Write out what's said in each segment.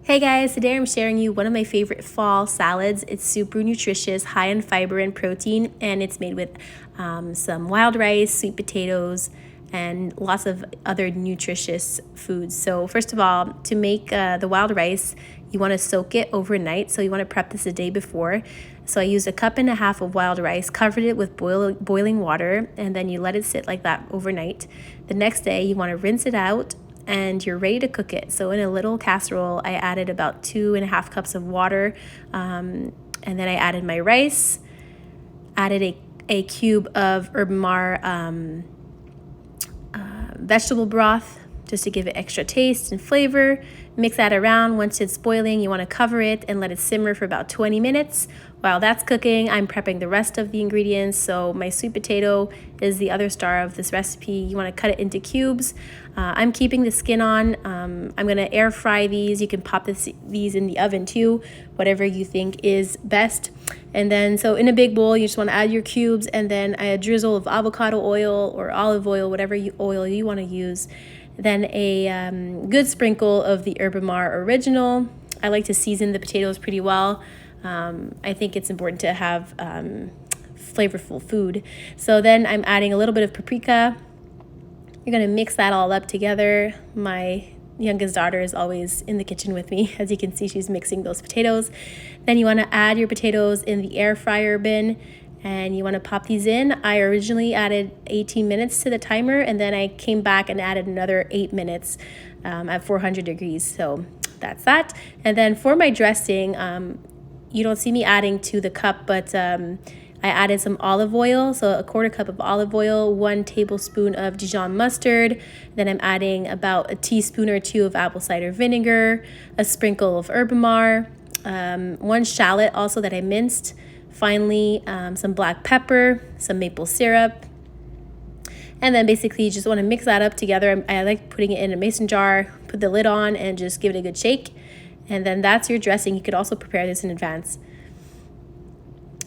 Hey guys, today I'm sharing you one of my favorite fall salads. It's super nutritious, high in fiber and protein, and it's made with some wild rice, sweet potatoes, and lots of other nutritious foods. So first of all, to make the wild rice, you want to soak it overnight. So you want to prep this a day before. So I used 1.5 cups of wild rice, covered it with boiling water, and then you let it sit like that overnight. The next day, you want to rinse it out, and you're ready to cook it. So in a little casserole, I added about 2.5 cups of water, and then I added my rice, added a cube of Herbamare vegetable broth just to give it extra taste and flavor. Mix that around. Once it's boiling, you want to cover it and let it simmer for about 20 minutes. While that's cooking, I'm prepping the rest of the ingredients. So my sweet potato is the other star of this recipe. You want to cut it into cubes. I'm keeping the skin on. I'm going to air fry these. You can pop these in the oven too, whatever you think is best. And then, so in a big bowl, you just want to add your cubes, and then a drizzle of avocado oil or olive oil, whatever oil you want to use. Then a good sprinkle of the Herbamare original. I like to season the potatoes pretty well. I think it's important to have flavorful food. So then I'm adding a little bit of paprika. You're gonna mix that all up together. My youngest daughter is always in the kitchen with me. As you can see, she's mixing those potatoes. Then you wanna add your potatoes in the air fryer bin, and you want to pop these in. I originally added 18 minutes to the timer, and then I came back and added another 8 minutes at 400 degrees. So that's that. And then for my dressing, you don't see me adding to the cup, but I added some olive oil. So 1/4 cup of olive oil, 1 tablespoon of Dijon mustard. Then I'm adding about a teaspoon or 2 of apple cider vinegar, a sprinkle of Herbamare, 1 shallot also that I minced. Finally, some black pepper, some maple syrup, and then basically you just want to mix that up together. I like putting it in a mason jar, put the lid on, and just give it a good shake. And then that's your dressing. You could also prepare this in advance.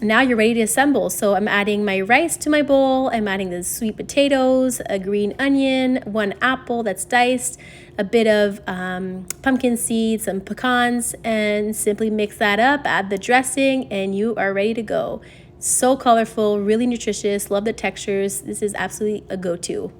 Now you're ready to assemble. So I'm adding my rice to my bowl. I'm adding the sweet potatoes, a green onion, 1 apple that's diced, a bit of pumpkin seeds, some pecans, and simply mix that up, add the dressing, and you are ready to go. So colorful, really nutritious, love the textures. This is absolutely a go-to.